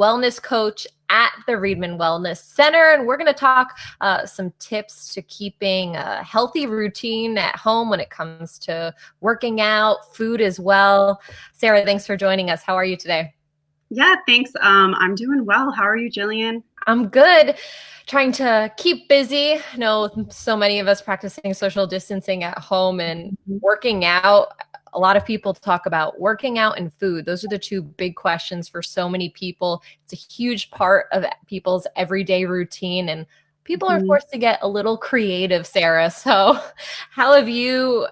wellness coach at the Reedman Wellness Center. And we're going to talk some tips to keeping a healthy routine at home when it comes to working out, food as well. Sarah, thanks for joining us. How are you today? Yeah, thanks. I'm doing well. How are you, Jillian? I'm good. Trying to keep busy. I know so many of us practicing social distancing at home and working out. A lot of people talk about working out and food. Those are the two big questions for so many people. It's a huge part of people's everyday routine, and people are forced to get a little creative, Sarah. So how have you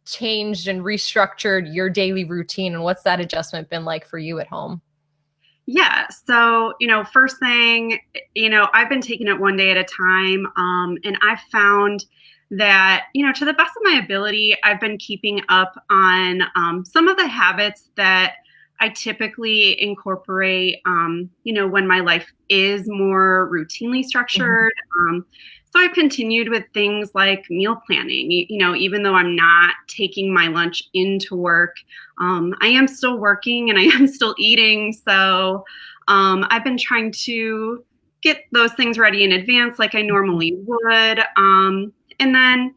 changed and restructured your daily routine, and what's that adjustment been like for you at home? Yeah, so, first thing, I've been taking it one day at a time. And I've found that, to the best of my ability, I've been keeping up on some of the habits that I typically incorporate, when my life is more routinely structured. So I've continued with things like meal planning. Even though I'm not taking my lunch into work, I am still working and I am still eating. So I've been trying to get those things ready in advance like I normally would. And then,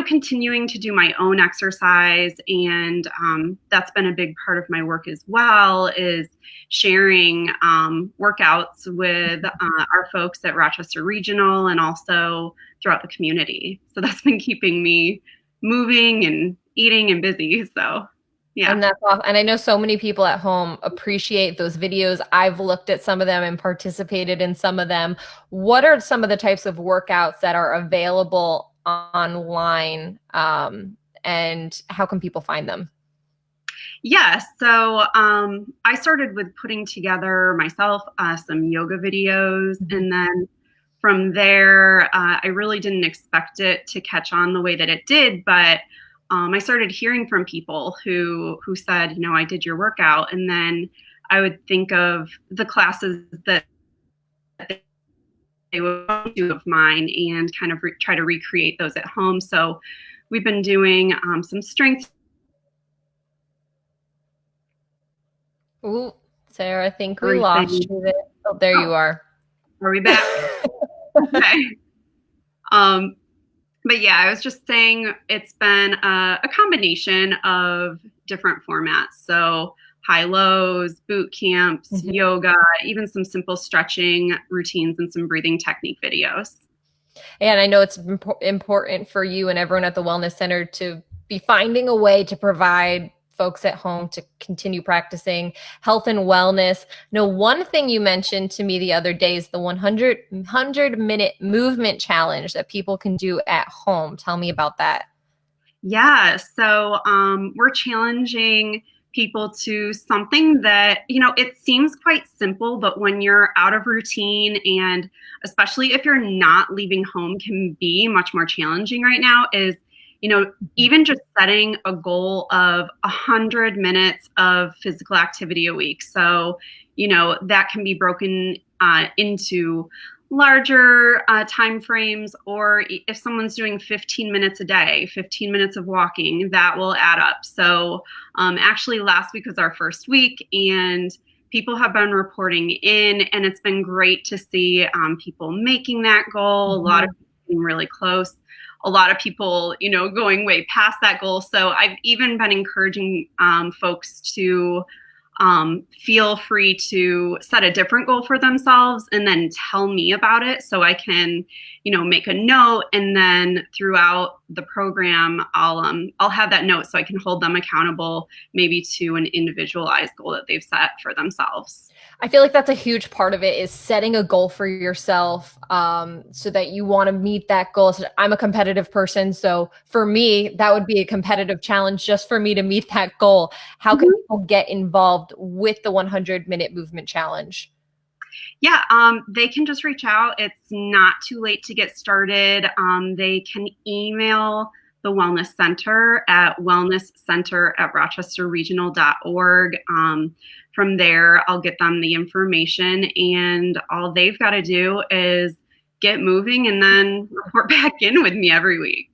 continuing to do my own exercise. And that's been a big part of my work as well, is sharing workouts with our folks at Rochester Regional and also throughout the community. So that's been keeping me moving and eating and busy. So yeah. And that's awesome. And I know so many people at home appreciate those videos. I've looked at some of them and participated in some of them. What are some of the types of workouts that are available online, and how can people find them? Yeah, so I started with putting together myself some yoga videos, and then from there, I really didn't expect it to catch on the way that it did, but I started hearing from people who said, I did your workout, and then I would think of the classes that they would do of mine and kind of try to recreate those at home. So we've been doing some strength. Ooh, Sarah, I think we lost you there. Oh, there you are. Are we back? Okay. But yeah, I was just saying it's been a combination of different formats. So high-lows, boot camps, yoga, even some simple stretching routines and some breathing technique videos. And I know it's important for you and everyone at the Wellness Center to be finding a way to provide folks at home to continue practicing health and wellness. One thing you mentioned to me the other day is the 100-minute movement challenge that people can do at home. Tell me about that. Yeah, so we're challenging people to something that, it seems quite simple, but when you're out of routine, and especially if you're not leaving home, can be much more challenging right now, is even just setting a goal of 100 minutes of physical activity a week. So, that can be broken into larger time frames, or if someone's doing 15 minutes a day, 15 minutes of walking, that will add up. So actually last week was our first week, and people have been reporting in, and it's been great to see people making that goal. A lot of people getting really close. A lot of people, going way past that goal. So I've even been encouraging folks to feel free to set a different goal for themselves and then tell me about it, so I can, make a note, and then throughout the program, I'll have that note so I can hold them accountable, maybe to an individualized goal that they've set for themselves. I feel like that's a huge part of it, is setting a goal for yourself, so that you want to meet that goal. So I'm a competitive person. So for me, that would be a competitive challenge just for me to meet that goal. How can people get involved with the 100-minute movement challenge? Yeah, they can just reach out. It's not too late to get started. They can email the Wellness Center at wellnesscenter@rochesterregional.org. From there, I'll get them the information, and all they've got to do is get moving and then report back in with me every week.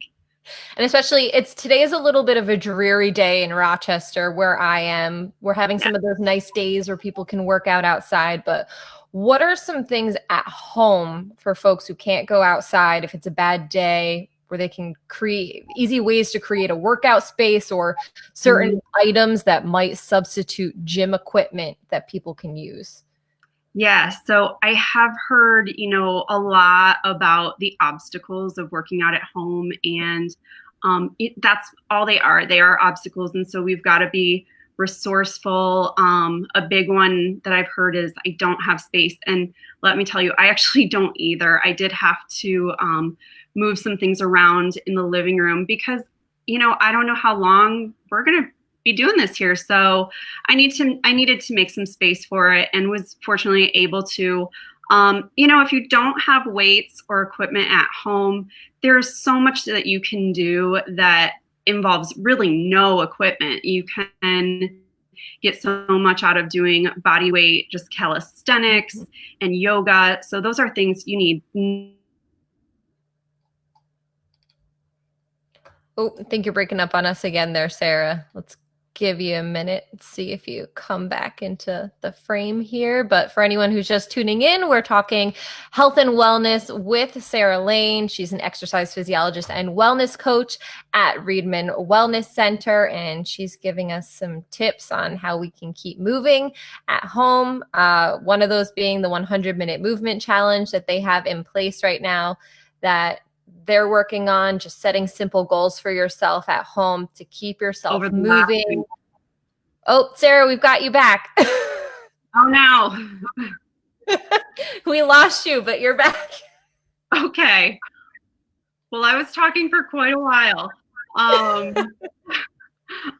And especially today is a little bit of a dreary day in Rochester where I am. We're having Yeah. some of those nice days where people can work out outside, but what are some things at home for folks who can't go outside if it's a bad day where they can create easy ways to create a workout space or certain Mhm. items that might substitute gym equipment that people can use? Yeah, so I have heard, a lot about the obstacles of working out at home, and that's all they are. They are obstacles, and so we've got to be resourceful. A big one that I've heard is I don't have space, and let me tell you, I actually don't either. I did have to move some things around in the living room because, I don't know how long we're gonna be doing this here, so I needed to make some space for it and was fortunately able to. If you don't have weights or equipment at home, there's so much that you can do that involves really no equipment. You can get so much out of doing body weight, just calisthenics and yoga. So those are things you need. Oh, I think you're breaking up on us again there, Sarah. Let's give you a minute, see if you come back into the frame here. But for anyone who's just tuning in, we're talking health and wellness with Sarah Lane. She's an exercise physiologist and wellness coach at Reedman Wellness Center, and she's giving us some tips on how we can keep moving at home. One of those being the 100-minute movement challenge that they have in place right now that they're working on, just setting simple goals for yourself at home to keep yourself Over the last moving. week. Oh, Sarah, we've got you back. Oh no. We lost you, but you're back. Okay. Well, I was talking for quite a while. Um,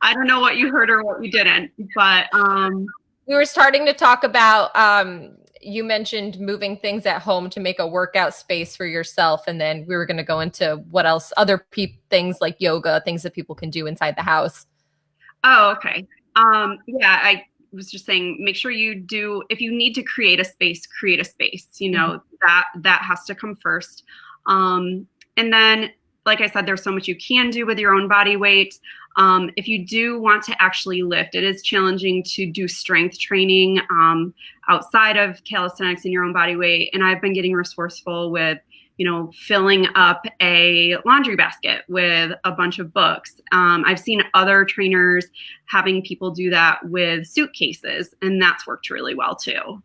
I don't know what you heard or what you didn't, but We were starting to talk about, you mentioned moving things at home to make a workout space for yourself. And then we were going to go into what else, other things like yoga, things that people can do inside the house. oh, okay. Yeah, I was just saying, make sure you do. If you need to create a space, create a space. That has to come first. And then, like I said, there's so much you can do with your own body weight. If you do want to actually lift, it is challenging to do strength training outside of calisthenics in your own body weight. And I've been getting resourceful with, filling up a laundry basket with a bunch of books. I've seen other trainers having people do that with suitcases, and that's worked really well too.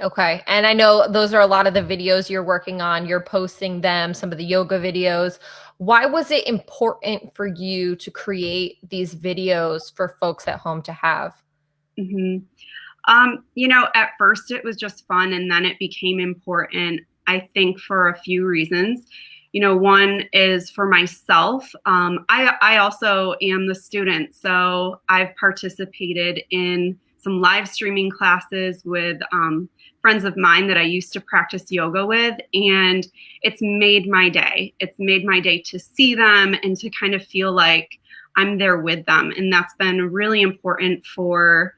Okay. And I know those are a lot of the videos you're working on. You're posting them, some of the yoga videos. Why was it important for you to create these videos for folks at home to have? hmm at first it was just fun, and then it became important, I think, for a few reasons. One is for myself. I also am the student, so I've participated in some live streaming classes with friends of mine that I used to practice yoga with, and it's made my day. It's made my day to see them and to kind of feel like I'm there with them, and that's been really important for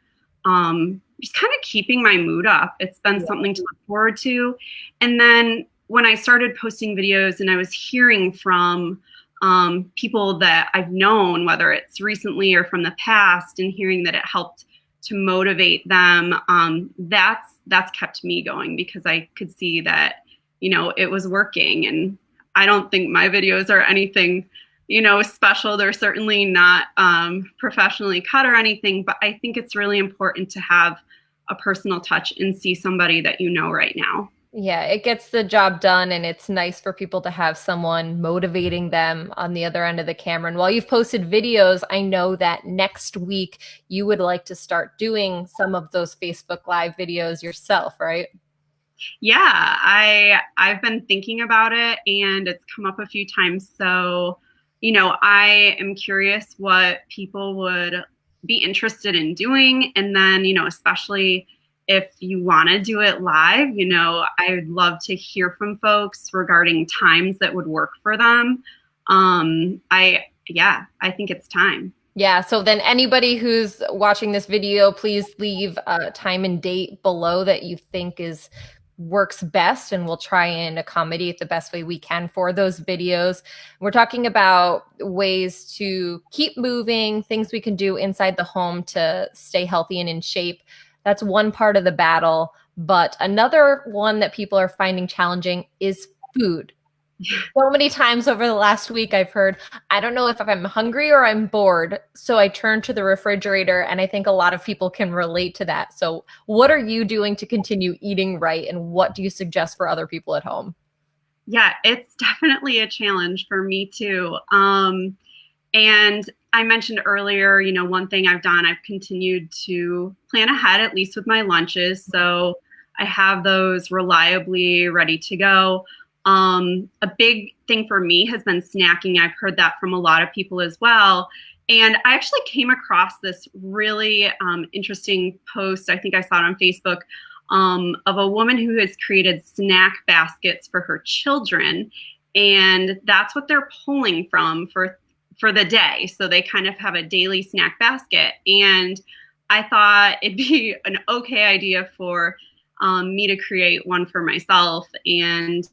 just kind of keeping my mood up. It's been something to look forward to. And then when I started posting videos and I was hearing from people that I've known, whether it's recently or from the past, and hearing that it helped to motivate them, that's kept me going because I could see that, it was working. And I don't think my videos are anything special. They're certainly not professionally cut or anything, but I think it's really important to have a personal touch and see somebody that you know right now. Yeah, it gets the job done, and it's nice for people to have someone motivating them on the other end of the camera. And while you've posted videos, I know that next week you would like to start doing some of those Facebook Live videos yourself, right? Yeah, I've been thinking about it, and it's come up a few times. So, I am curious what people would be interested in doing, and then, especially if you want to do it live, I would love to hear from folks regarding times that would work for them. I think it's time. Yeah, so then anybody who's watching this video, please leave a time and date below that you think is works best, and we'll try and accommodate the best way we can for those videos. We're talking about ways to keep moving, things we can do inside the home to stay healthy and in shape. That's one part of the battle. But another one that people are finding challenging is food. So many times over the last week, I've heard, I don't know if I'm hungry or I'm bored. So I turn to the refrigerator, and I think a lot of people can relate to that. So, what are you doing to continue eating right? And what do you suggest for other people at home? Yeah, it's definitely a challenge for me too. And I mentioned earlier, one thing I've done, I've continued to plan ahead, at least with my lunches. So I have those reliably ready to go. A big thing for me has been snacking. I've heard that from a lot of people as well. And I actually came across this really interesting post. I think I saw it on Facebook, of a woman who has created snack baskets for her children. And that's what they're pulling from for the day. So they kind of have a daily snack basket. And I thought it'd be an okay idea for me to create one for myself. And,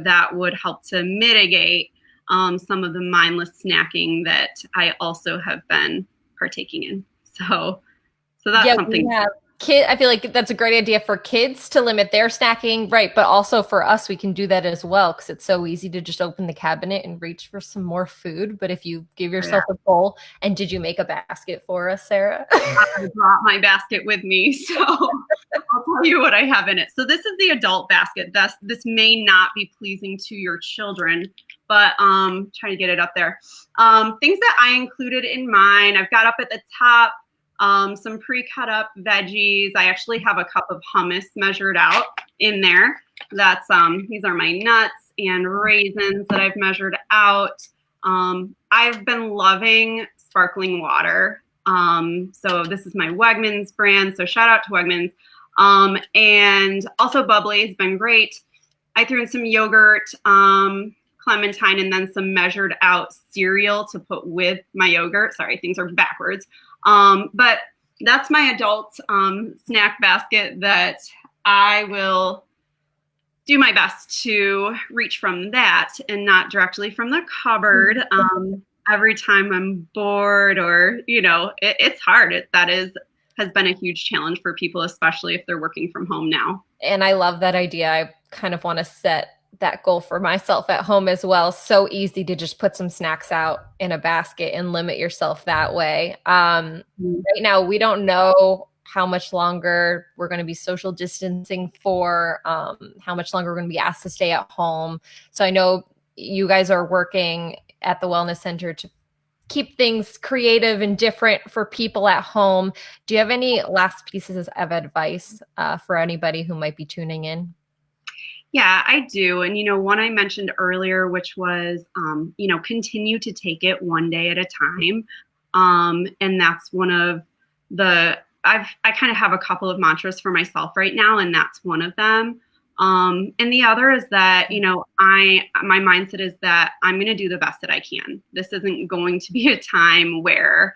that would help to mitigate some of the mindless snacking that I also have been partaking in. So that's Yeah, something. we have I feel like that's a great idea for kids to limit their snacking, right? But also for us, we can do that as well, because it's so easy to just open the cabinet and reach for some more food. But if you give yourself a goal, and did you make a basket for us, Sarah? I brought my basket with me, so I'll tell you what I have in it. So this is the adult basket. This may not be pleasing to your children, but trying to get it up there. Things that I included in mine, I've got up at the top some pre-cut up veggies. I actually have a cup of hummus measured out in there. That's these are my nuts and raisins that I've measured out. I've been loving sparkling water. So this is my Wegmans brand. So shout out to Wegmans. And also Bubbly has been great. I threw in some yogurt, clementine, and then some measured out cereal to put with my yogurt. Sorry, things are backwards. But that's my adult snack basket that I will do my best to reach from that and not directly from the cupboard. Every time I'm bored or, it's hard. That has been a huge challenge for people, especially if they're working from home now. And I love that idea. I kind of want to set that goal for myself at home as well. So easy to just put some snacks out in a basket and limit yourself that way. Right now, we don't know how much longer we're going to be social distancing for, how much longer we're going to be asked to stay at home. So I know you guys are working at the wellness center to keep things creative and different for people at home. Do you have any last pieces of advice for anybody who might be tuning in? Yeah, I do. And, one I mentioned earlier, which was, continue to take it one day at a time. And that's one of I kind of have a couple of mantras for myself right now, and that's one of them. And the other is that, my mindset is that I'm going to do the best that I can. This isn't going to be a time where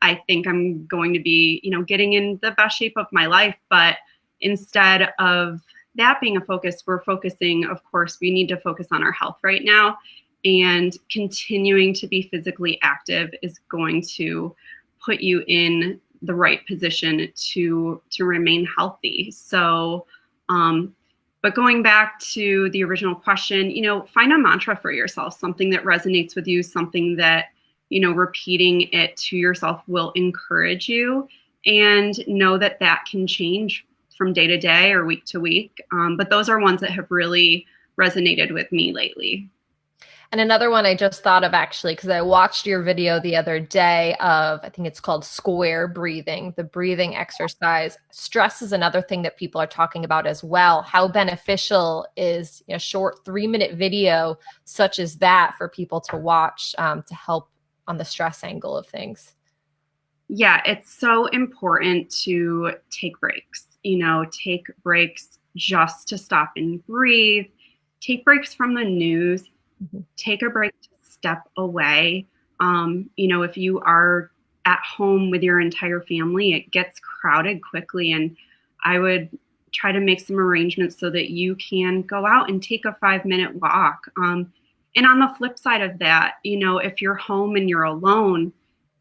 I think I'm going to be, getting in the best shape of my life. But instead of that being a focus, we're focusing, of course, we need to focus on our health right now. And continuing to be physically active is going to put you in the right position to remain healthy. So, but going back to the original question, find a mantra for yourself, something that resonates with you, something that, repeating it to yourself will encourage you, and know that that can change from day to day or week to week. But those are ones that have really resonated with me lately. And another one I just thought of, actually, because I watched your video the other day of, I think it's called square breathing, the breathing exercise. Stress is another thing that people are talking about as well. How beneficial is a short 3-minute video such as that for people to watch to help on the stress angle of things? Yeah, it's so important to take breaks, take breaks just to stop and breathe, take breaks from the news, take a break to step away. If you are at home with your entire family, it gets crowded quickly. And I would try to make some arrangements so that you can go out and take a 5-minute walk. And on the flip side of that, if you're home and you're alone,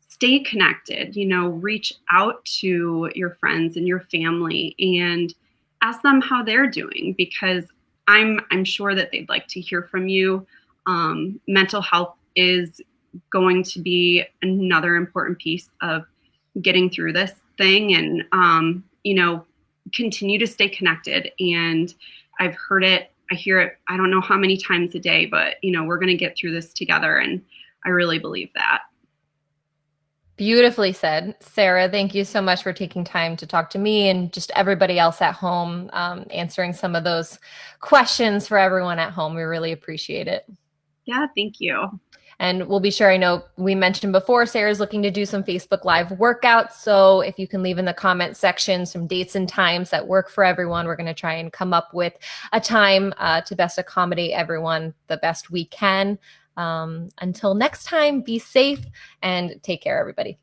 stay connected, reach out to your friends and your family and ask them how they're doing, because I'm sure that they'd like to hear from you. Mental health is going to be another important piece of getting through this thing, and continue to stay connected. And I've heard it, I hear it, I don't know how many times a day, but we're going to get through this together, and I really believe that. Beautifully said. Sarah, thank you so much for taking time to talk to me and just everybody else at home, answering some of those questions for everyone at home. We really appreciate it. Yeah, thank you. And we'll be sure, I know we mentioned before, Sarah's looking to do some Facebook Live workouts. So if you can leave in the comment section some dates and times that work for everyone, we're going to try and come up with a time to best accommodate everyone the best we can. Until next time, be safe and take care, everybody.